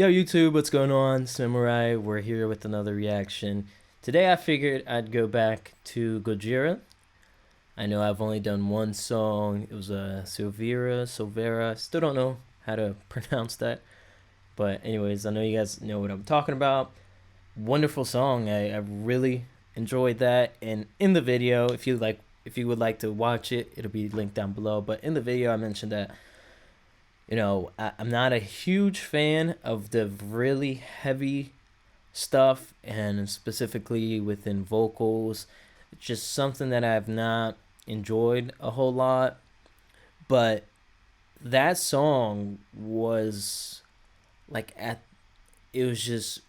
Yo, YouTube, what's going on? Samurai, we're here with another reaction. Today I figured I'd go back to Gojira. I know I've only done one song. It was Silvera. Still don't know how to pronounce that. But anyways, I know you guys know what I'm talking about. Wonderful song. I really enjoyed that. And in the video, if you would like to watch it, it'll be linked down below. But in the video, I mentioned that I'm not a huge fan of the really heavy stuff, and specifically within vocals. It's just something that I've not enjoyed a whole lot. But that song was it was just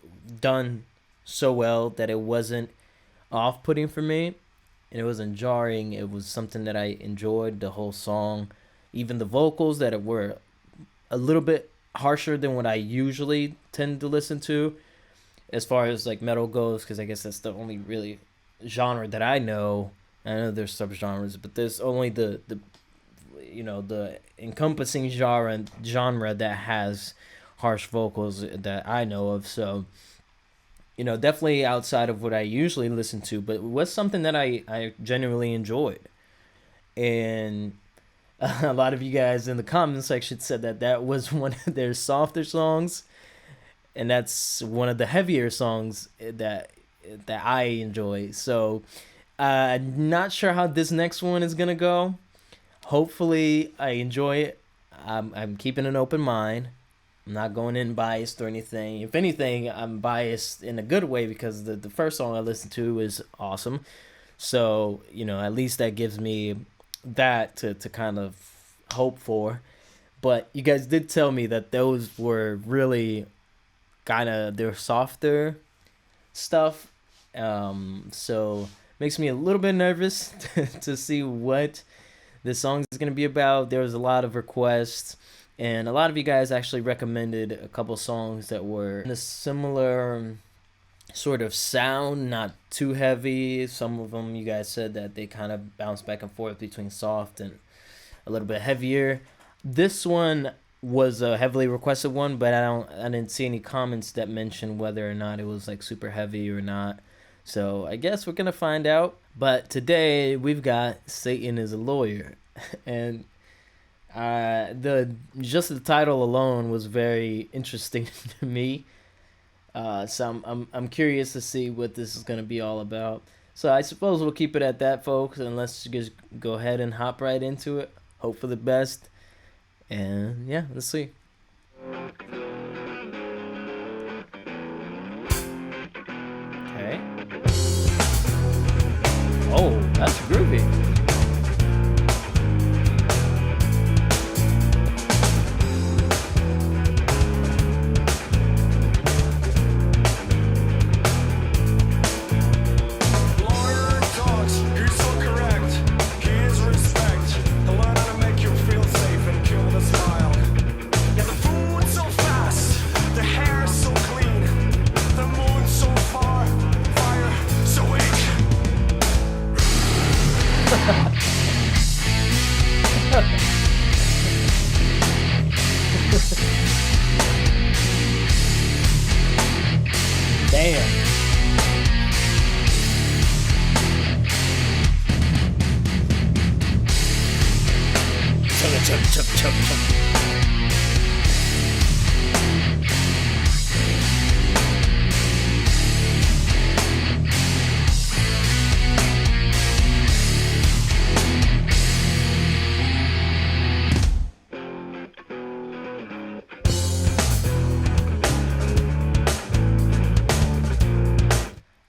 done so well that it wasn't off-putting for me, and it wasn't jarring. It was something that I enjoyed the whole song. Even the vocals that were a little bit harsher than what I usually tend to listen to as far as like metal goes, because I guess that's the only really genre that I know. I know there's subgenres, but there's only the encompassing genre that has harsh vocals that I know of. So definitely outside of what I usually listen to, but it was something that I genuinely enjoyed. And a lot of you guys in the comment section said that was one of their softer songs, and that's one of the heavier songs that I enjoy. So not sure how this next one is gonna go. Hopefully I enjoy it. I'm keeping an open mind. I'm not going in biased or anything. If anything, I'm biased in a good way, because the first song I listened to is awesome. So at least that gives me that to kind of hope for. But you guys did tell me that those were really kind of their softer stuff, so makes me a little bit nervous to see what this song is going to be about. There was a lot of requests, and a lot of you guys actually recommended a couple songs that were in a similar sort of sound, not too heavy. Some of them you guys said that they kind of bounce back and forth between soft and a little bit heavier. This one was a heavily requested one, but I didn't see any comments that mentioned whether or not it was like super heavy or not. So I guess we're gonna find out. But today we've got Satan is a Lawyer, and just the title alone was very interesting to me. So I'm curious to see what this is gonna be all about. So I suppose we'll keep it at that, folks, and let's just go ahead and hop right into it. Hope for the best, and yeah, let's see. Okay. Oh, that's groovy. Damn. Chug, chug, chug, chug.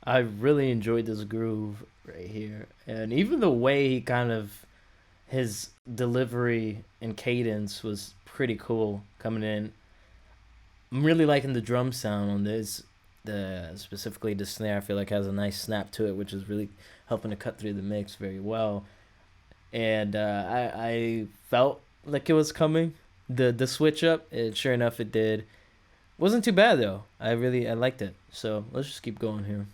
I really enjoyed this groove right here, and even the way he his delivery and cadence was pretty cool coming in. I'm really liking the drum sound on this. Specifically the snare, I feel like has a nice snap to it, which is really helping to cut through the mix very well. And I felt like it was coming, the switch up. Sure enough, it did. Wasn't too bad though. I liked it. So let's just keep going here.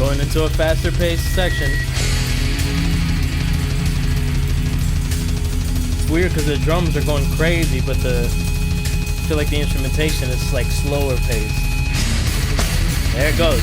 Going into a faster paced section. It's weird because the drums are going crazy, but I feel like the instrumentation is like slower paced. There it goes.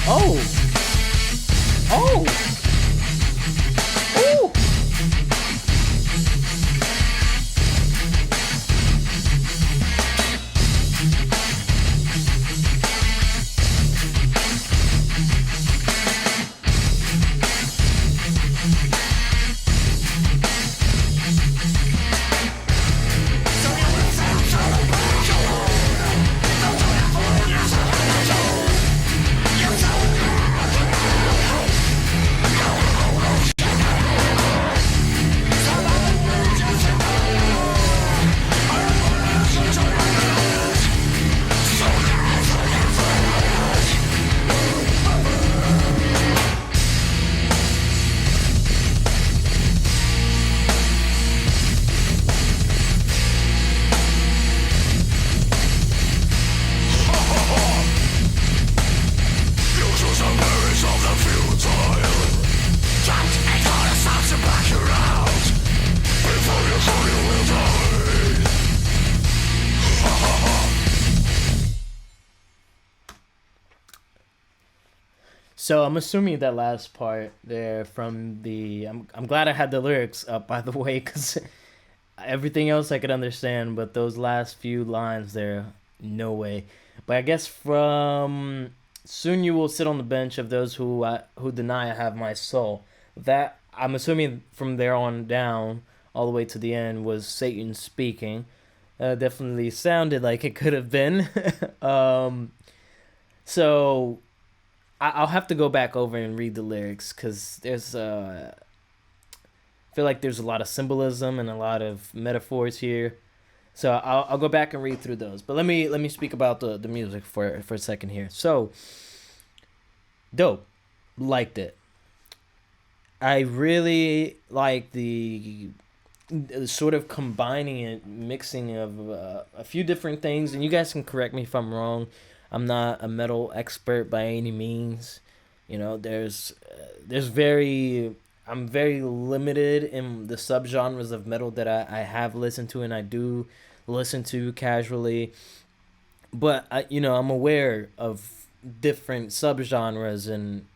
Oh! Oh! Ooh! So I'm assuming that last part there from the I'm glad I had the lyrics up, by the way, because everything else I could understand, but those last few lines there, no way. But I guess from soon you will sit on the bench of those who deny I have my soul. That I'm assuming from there on down all the way to the end was Satan speaking. Definitely sounded like it could have been. So I'll have to go back over and read the lyrics because there's I feel like there's a lot of symbolism and a lot of metaphors here. So I'll go back and read through those. But let me speak about the music for a second here. So dope, liked it. I really like the sort of combining and mixing of a few different things. And you guys can correct me if I'm wrong. I'm not a metal expert by any means. You know, I'm very limited in the subgenres of metal that I have listened to and I do listen to casually. But I'm aware of different subgenres and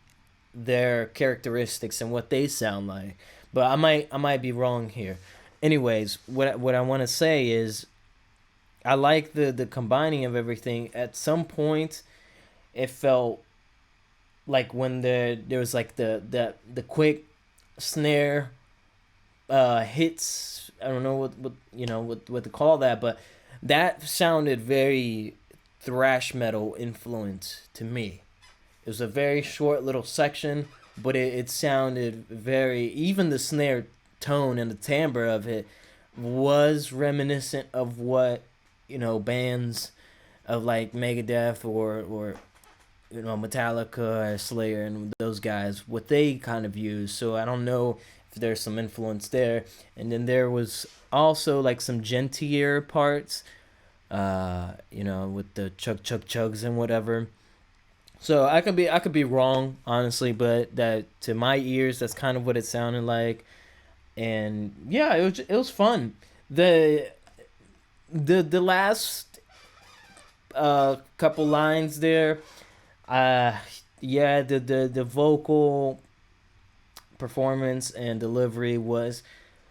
their characteristics and what they sound like. But I might be wrong here. Anyways, what I want to say is I like the combining of everything. At some point, it felt like when there was like the quick snare hits. I don't know what to call that, but that sounded very thrash metal influence to me. It was a very short little section, but it sounded very, even the snare tone and the timbre of it was reminiscent of what bands of like Megadeth or Metallica or Slayer and those guys, what they kind of use. So I don't know if there's some influence there. And then there was also like some gentler parts, with the chugs and whatever. So I could be wrong, honestly, but that to my ears, that's kind of what it sounded like. And yeah, it was fun. The last couple lines there, the vocal performance and delivery was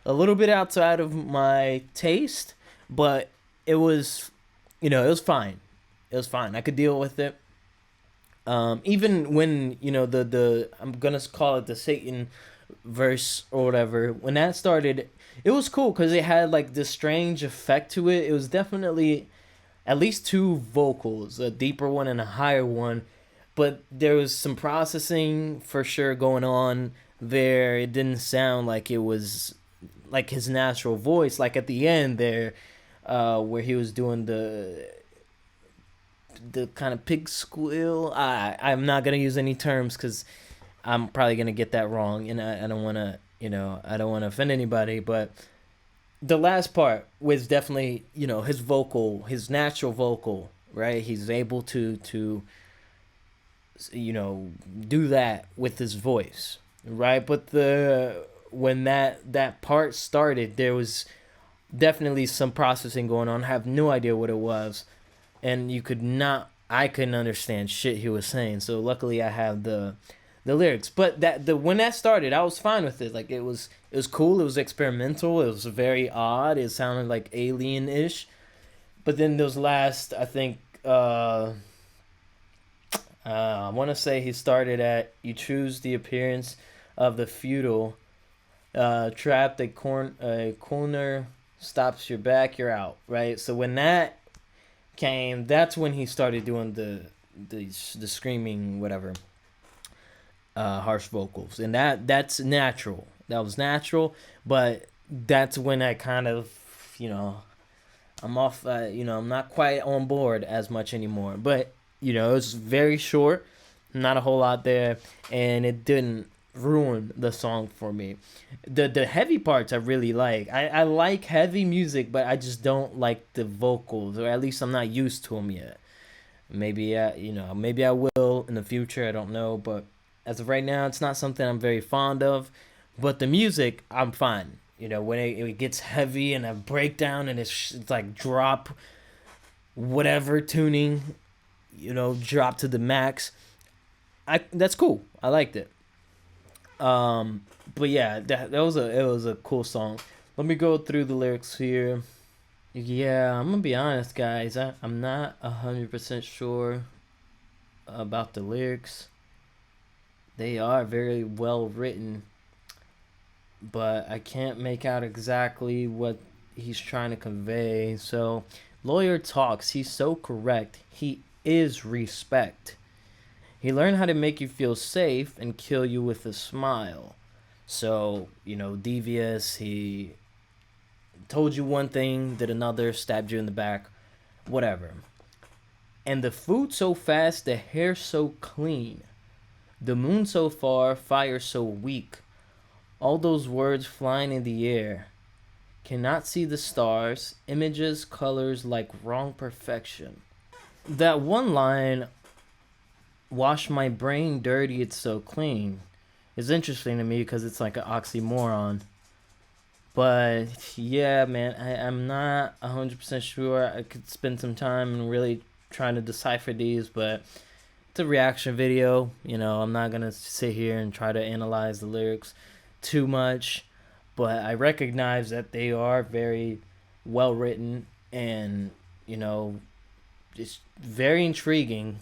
a little bit outside of my taste, but it was it was fine. It was fine. I could deal with it. Even when the I'm gonna call it the Satan verse or whatever, when that started, it was cool because it had like this strange effect to it. It was definitely at least two vocals, a deeper one and a higher one, but there was some processing for sure going on there. It didn't sound like it was like his natural voice, like at the end there, where he was doing the kind of pig squeal. I'm not gonna use any terms because I'm probably gonna get that wrong, and I don't want to, I don't want to offend anybody. But the last part was definitely, his vocal, his natural vocal, right? He's able to do that with his voice, right? But the when that part started, there was definitely some processing going on. I have no idea what it was, and I couldn't understand shit he was saying. So luckily I have the lyrics. But when that started, I was fine with it. Like it was cool, it was experimental, it was very odd, it sounded like alien-ish. But then those last, I think, I want to say he started at "You choose the appearance of the feudal, trapped a corner, stops your back, you're out." Right. So when that came, that's when he started doing the screaming, whatever, harsh vocals, and that's natural. That was natural, but that's when I kind of, I'm off. I'm not quite on board as much anymore. But it was very short, not a whole lot there, and it didn't ruin the song for me. The heavy parts I really like. I like heavy music, but I just don't like the vocals, or at least I'm not used to them yet. Maybe I will in the future. I don't know, but as of right now, it's not something I'm very fond of. But the music, I'm fine. When it gets heavy and a breakdown and it's like drop whatever tuning, drop to the max. That's cool. I liked it. But yeah, it was a cool song. Let me go through the lyrics here. Yeah, I'm gonna be honest, guys. I'm not 100% sure about the lyrics. They are very well written, but I can't make out exactly what he's trying to convey. So, lawyer talks. He's so correct. He is respect. He learned how to make you feel safe and kill you with a smile. So, devious. He told you one thing, did another, stabbed you in the back, whatever. And the food so fast, the hair so clean. The moon so far, fire so weak. All those words flying in the air. Cannot see the stars, images, colors like wrong perfection. That one line, wash my brain dirty, it's so clean, is interesting to me because it's like an oxymoron. But yeah, man, I'm not 100% sure. I could spend some time and really trying to decipher these, but it's a reaction video. I'm not going to sit here and try to analyze the lyrics too much, but I recognize that they are very well written and, just very intriguing.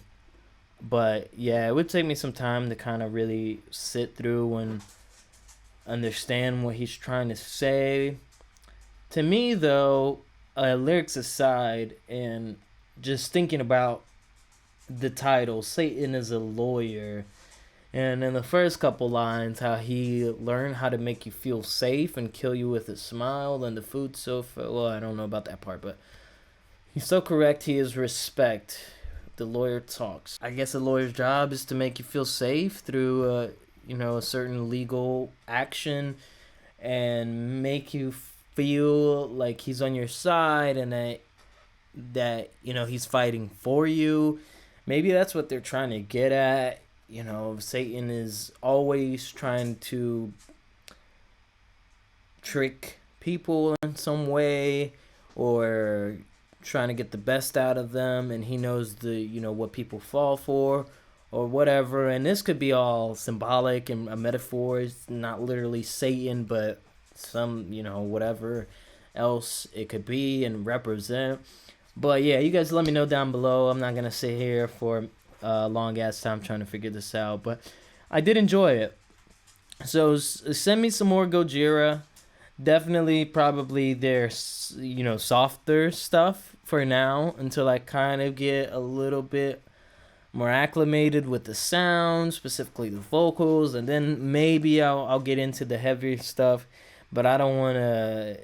But yeah, it would take me some time to kind of really sit through and understand what he's trying to say. To me, though, lyrics aside, and just thinking about the title, Satan is a lawyer, and in the first couple lines, how he learned how to make you feel safe and kill you with a smile, and the food so well, I don't know about that part, but he's so correct. He is respect. The lawyer talks. I guess a lawyer's job is to make you feel safe through a certain legal action, and make you feel like he's on your side, and that he's fighting for you. Maybe that's what they're trying to get at. Satan is always trying to trick people in some way, or trying to get the best out of them, and he knows what people fall for or whatever. And this could be all symbolic and a metaphor. It's not literally Satan, but some whatever else it could be and represent. But yeah, you guys let me know down below. I'm not gonna sit here for a long ass time trying to figure this out, but I did enjoy it. So send me some more Gojira. Definitely, probably their softer stuff for now, until I kind of get a little bit more acclimated with the sound, specifically the vocals, and then maybe I'll get into the heavier stuff. But I don't want to,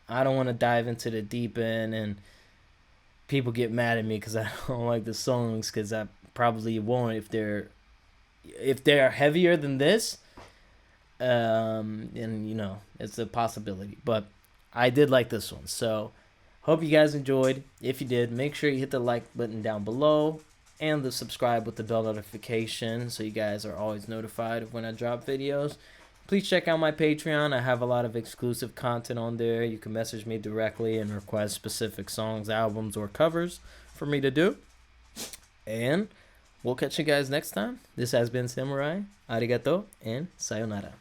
I don't want to dive into the deep end and people get mad at me because I don't like the songs, because I probably won't if they're heavier than this. And you know, it's a possibility, but I did like this one. So hope you guys enjoyed. If you did, make sure you hit the like button down below and the subscribe with the bell notification so you guys are always notified of when I drop videos. Please check out my Patreon. I have a lot of exclusive content on there. You can message me directly and request specific songs, albums, or covers for me to do. And we'll catch you guys next time. This has been Samurai. Arigato and sayonara.